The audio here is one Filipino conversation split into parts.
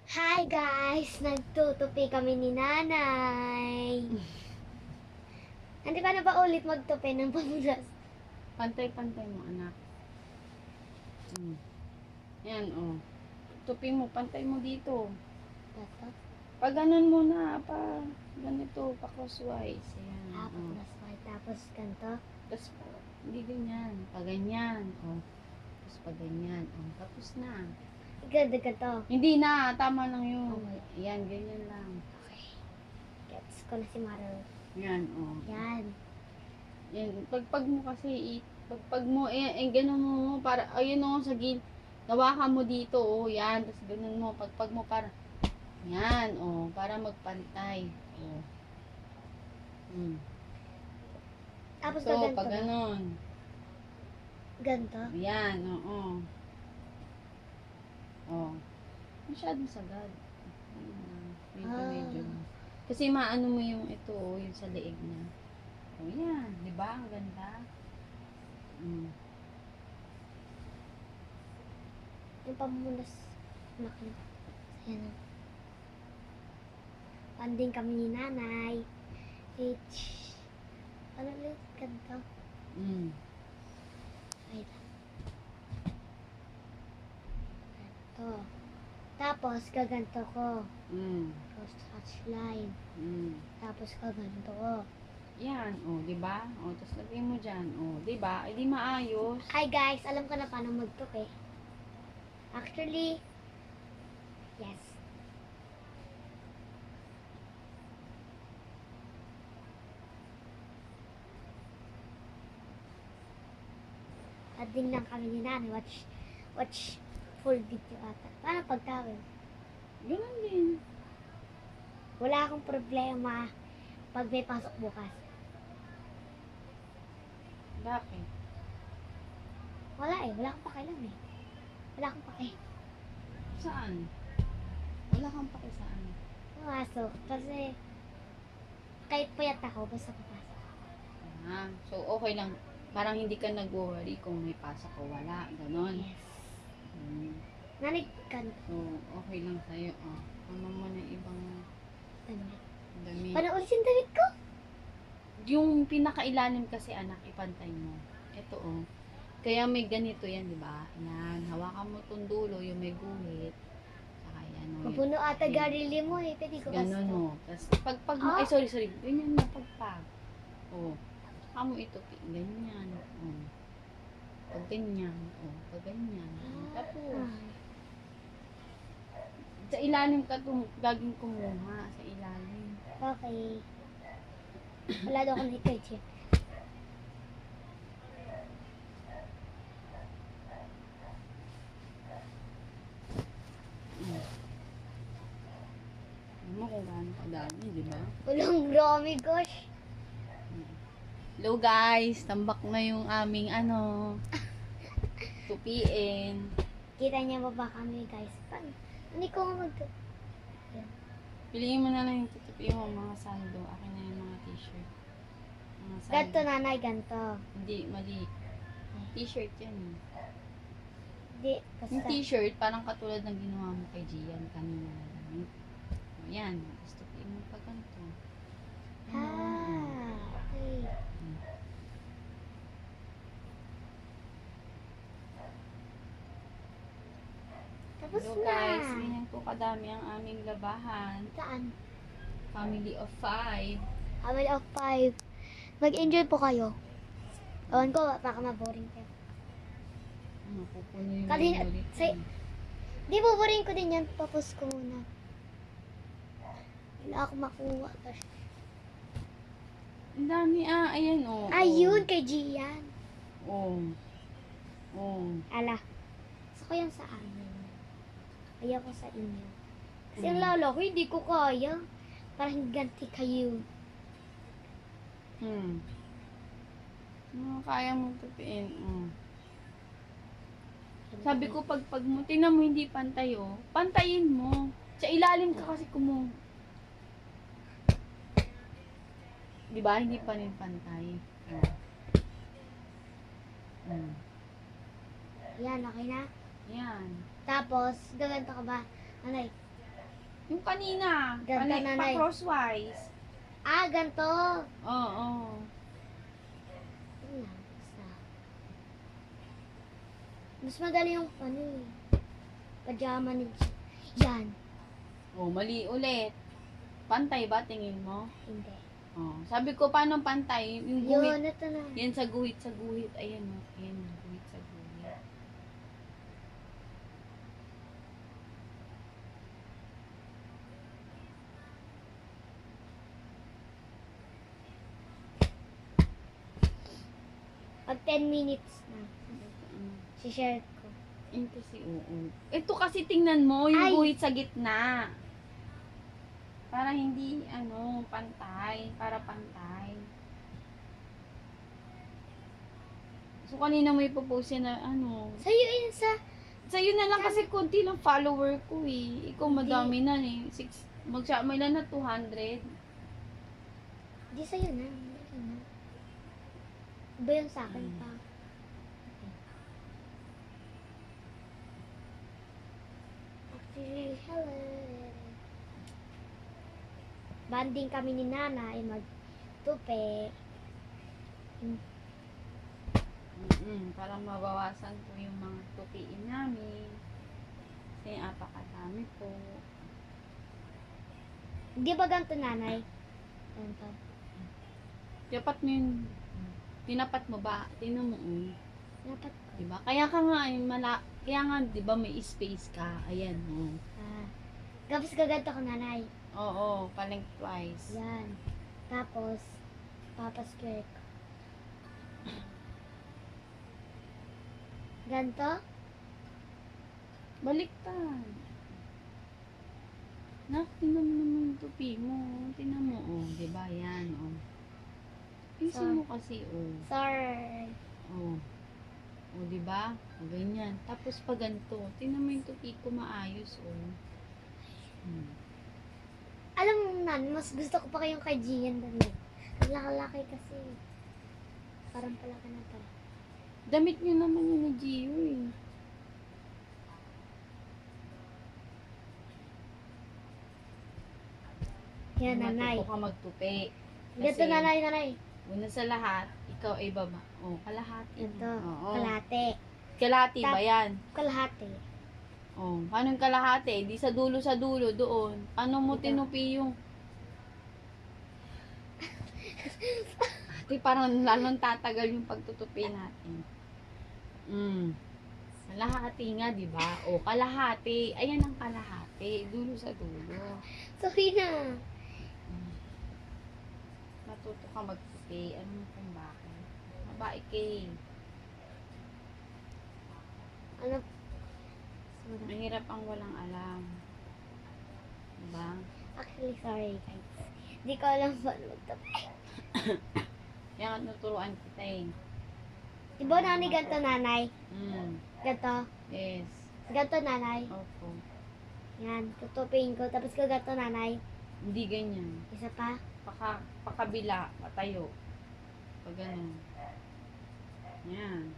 Hi guys! Nagtutupi kami ni nanay. Hindi ka na ba ulit magtupi ng pamunas? Pantay-pantay mo, anak. Mm. Yan, oh. Tupi mo, pantay mo dito. Ito? Pag ganun muna, ganito, pa crosswise. Ayan, Tapos oh. plus white. Tapos ganito. Tapos, hindi ganyan. Pag ganyan, oh. Tapos pag ganyan, oh. Tapos na. Ganda ganito. Hindi na, tama lang yun. Okay. Ayan, ganyan lang. Okay. Gets ko na si Maro. Yan, oh. Yan. Yan, pagpag mo kasi, pagpag mo, ganun mo, para, ayun oh, sa nawakan mo dito, oh, yan, tapos ganun mo, pagpag mo, para, yan, oh, para magpantay, oh. Tapos So, ganito. pag ganun, Ganito. yan, oo, oh, masyadong sagad, medyo, kasi maano mo yung ito, oh, yung sa leeg niya, oh, yan, di ba, ang ganda, Yung pamunas. Makina. Ayan. Panding kami ni nanay. H. Ano ulit? Ganito. Wait. Ito. Tapos, gaganto ko. Cross touch line. Tapos, gaganto ko. Yan, oh, 'di ba? Oh, tapos lagay mo diyan. Oh, 'di ba? Ay di maayos. Hi guys, alam ko na paano magtupi. Actually, yes. Ading lang kami ni nanay. Watch full video ata. Paano pagtawid? Ganun din. Wala akong problema pag may pasok bukas. Bakit? Wala eh. Wala akong pakialam eh. Wala akong pake. Saan? Wala kang paki saan. Pumasok. Kasi kahit payat ako, basta papasok. Ah, so okay lang. Parang hindi ka nag-worry kung may pasok o wala. Ganon. Yes. Hmm. Nanikan. So, okay lang sa'yo. Oh. Ano mo na ibang Damit. damit. Paano ulit yung damit ko? Yung pinakailalim kasi anak, ipantay mo. Ito oh. Kaya may ganito yan, di ba? Yan. Hawakan mo itong dulo, yung may guhit. Saka yan. Oh, Mapuno ata yun. garili mo eh. Pwede ko Ganon basta. mo. Tapos pag mo, ay sorry. Ganyan na pagpag. Oh. Saka mo ito, ganyan. Oh. Pag ganyan. Oh. Pag ganyan. Tapos, sa ilalim ka gaging kumuha. Sa ilalim. Okay. Wala daw akong hikay. Alam mo kung gaano kadami, di ba? Walang rami gosh. Hello guys, tambak na yung aming tupiin. Kita niya ba ba kami guys? Hindi ko nga Piliin mo na lang yung tutupiin mo, mga sando. Akin na yung mga t-shirt. Mga sando. ganto nanay, ganto. Hindi, mali. T-shirt yan eh. Hindi, Yung basta. t-shirt, parang katulad ng ginawa mo kay Gian kanina na damit. O yan, tapos tupiin mo pa ganito. Okay. Tapos Hello na. guys, ganyan po kadami ang aming labahan. Saan? Family of 5. Family of 5. Mag-enjoy po kayo. Ewan ko, baka ma-boring kayo. Pupuno yung Kanina- memory ko. say- Di po, boring ko din yan. Tapos ko muna. Wala ako makuha. Ang dami ayan oh. Ayun, kay Gian. Oh. Oh. Ala. Gusto ko yan sa amin. Ayaw ko sa inyo. Kasi ang lalo ko, hindi ko kaya. Parang ganti kayo. Kaya mong tupiin. Sabi ko, pag mo, tingnan mo hindi pantay oh. Pantayin mo. Sa ilalim ka kasi Di ba? Hindi pa rin pantay. Yan, okay na. Yan. Tapos, gaganto ka ba? Anay, Yung kanina. Ganto, nanay. Pa-crosswise. Ah, ganito. Oo. Yun lang, basta. Mas madali yung ano eh. Pajama ni Yan. Oh, mali ulit. Pantay ba tingin mo? Hindi. Oh, sabi ko paano pantay? Yung guhit. Yun, ito na. Yan sa guhit, sa guhit. Ayan o. Ayan, guhit sa guhit. Pag 10 minutes na, share ko. Yun kasi, oo. Ito kasi tingnan mo, yung Ay! guhit sa gitna. Para hindi, pantay. Para pantay. So, kanina mo ipopost na, Sa'yo yun sa... Sa'yo na lang kasi konti lang follower ko eh. Ikaw madami na eh. May ilan na 200. Di sa'yo na. Sa'yo na. Iba yun sa akin pa. Actually, hello. Banding kami ni Nanay magtupi. Para mabawasan po yung mga tupiin namin. Kasi apakadami po. Di ba ganito, Nanay? Ganito. Dapat mo yun. Tinapat mo ba? Tingnan mo. Dapat ko. Diba? Kaya ka nga, kaya nga, diba may space ka. Ayan, Tapos gaganto ko, Nanay. Oo, pa-lengthwise. Yan. Tapos, papasquare ko. Ganto? Baliktad. Tingnan mo naman yung tupi mo. Tingnan mo, diba? Yan, Pisin mo kasi, Sorry. Diba? Ganyan. Tapos pag ganito, tingnan mo yung tupi ko maayos, Alam mo, Nan, mas gusto ko pa kayong kay Gian damit. Ang laki-laki kasi. Parang palaki na to. Damit nyo naman yun ni Gio, Yan, Nanay. Matuto ka magtupi. Ganito, Nanay. Una sa lahat, ikaw ay baba. Kalahati. Ito, Oo. kalahati. Kalahati ba yan? Kalahati. Paano yung kalahati? Di sa dulo doon. Paano mo Ito. tinupi yung... Ate, parang lalong tatagal yung pagtutupi natin. Kalahati nga, di ba? Kalahati. Ayan ang kalahati. Dulo sa dulo. Sorry na. Matuto ka magtupi. Ano mo kung bakit? Mabae kay. Ano? Mahirap ang walang alam. Diba? Actually, sorry guys. Hindi ko alam paano magtabi. Kaya nga tuturuan kita Diba, Nanay, ganito, Nanay? Ganito. Yes. Ganito, Nanay. Opo. Yan, tutupin ko. Tapos ko ganito, Nanay. Hindi ganyan. Isa pa. Pakabila, patayo. Pag ganun. Yan.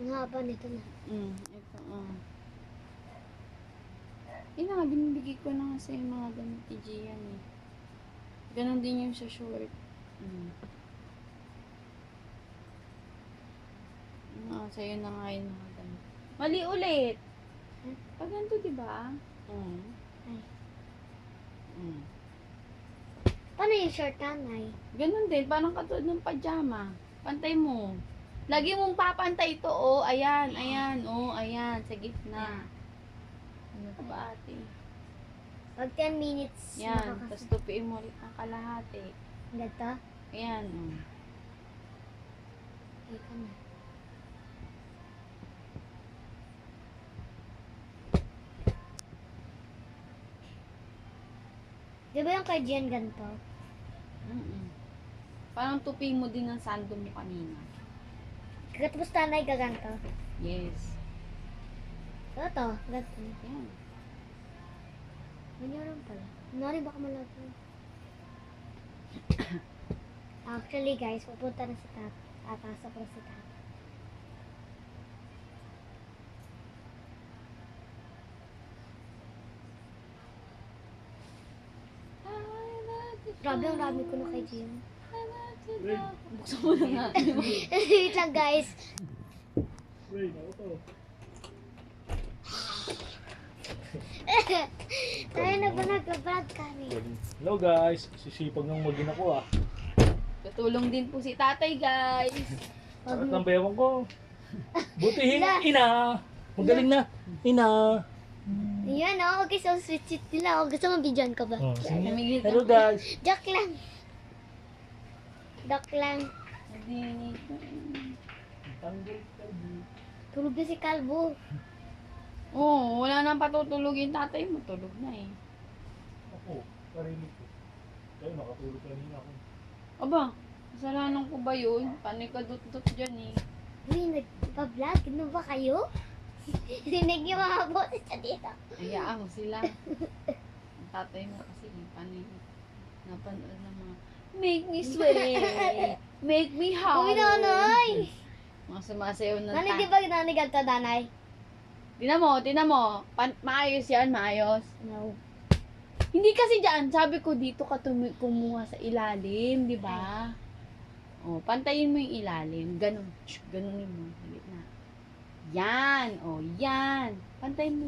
Ang haba nito na. Ito, Yun na nga, binibigay ko na nga sa yung mga damit ni Gian Ganon din yung sa short. Sa'yo na nga yung mga damit. Mali ulit! Pag ganito, diba? Ay. Paano yung short, Nanay? Ganon din, parang katulad ng pajama. Pantay mo. Lagi mong papantay ito, ayan, ayan, sa gitna. Ano ka ba, ate? Pag 10 minutes, Yan, tapos tupiin mo ulit ng kalahati. Ganito? Ayan, Ay, ka na. Di ba yung kay Gian ganito? Parang tupiin mo din ang sando mo kanina. Tapos Nanay gaganto. Yes. Ito, ganito. Yan. Ganyan pala. Nari baka malabo. Actually guys, pupunta na si Tat. Papasok na si Tat. Grabe, ang rami ko na kay Jim. Buksan mo na nga. Wait lang, guys. Wait, ako to. Tayo na ba nag-vlog kami? Hello guys, sisipag ng magin ako ah. Tutulong din po si tatay, guys. Sakit ng bewang ko. Butihin, Ina. ina. Magaling na, ina. Ayan, oh. Okay, so sweet nila. Oh. Gusto mo videoan ka ba? Oh, sige. Namigil ka. Hello guys. Joke lang. Joke lang. Tulog na si Kalbo. Oo, wala nang patutulugin tatay mo. Tulog na eh. Ako, parinig ko. Tayo, nakatulog kanina ako. Aba, kasalanan ko ba yun? Panay ka dut-dut dyan eh. Uy, nagpa-vlog? Ano ba kayo? Sinig yung mga boses sa dito. Hayaan mo sila. Ang tatay mo kasi panay napanood ng mga make me sweat, make me hot. Uy, nanay! Mga sumasayaw na Nanay, di ba nanay ganito, nanay? Tinan mo. Maayos yan, maayos. No. Hindi kasi dyan, sabi ko dito ka kumuha sa ilalim, di ba? O, pantayin mo yung ilalim. Ganon. Ganon mo. Halit na. Yan. O, yan. Pantayin mo.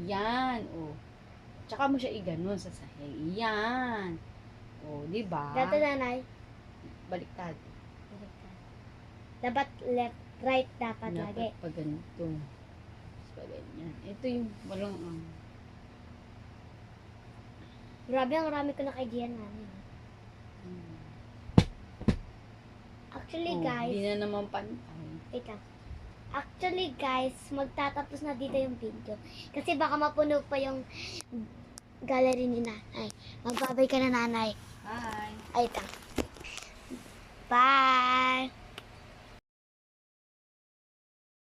Yan. O. Tsaka mo siya iganon sa sahig. Yan. O, di ba? Ganito, nanay. Baliktad. Dapat left, right dapat lagi. Dapat pag ganito. Pag ganyan. Ito yung walang Grabe, ang rami ko na kay Gian namin. Actually, guys, Hindi na naman pantay. wait lang. Actually, guys, magtatapos na dito yung video. Kasi baka mapuno pa yung gallery ni nanay. Magbabay ka na, nanay. Bye. Ay, lang. Bye!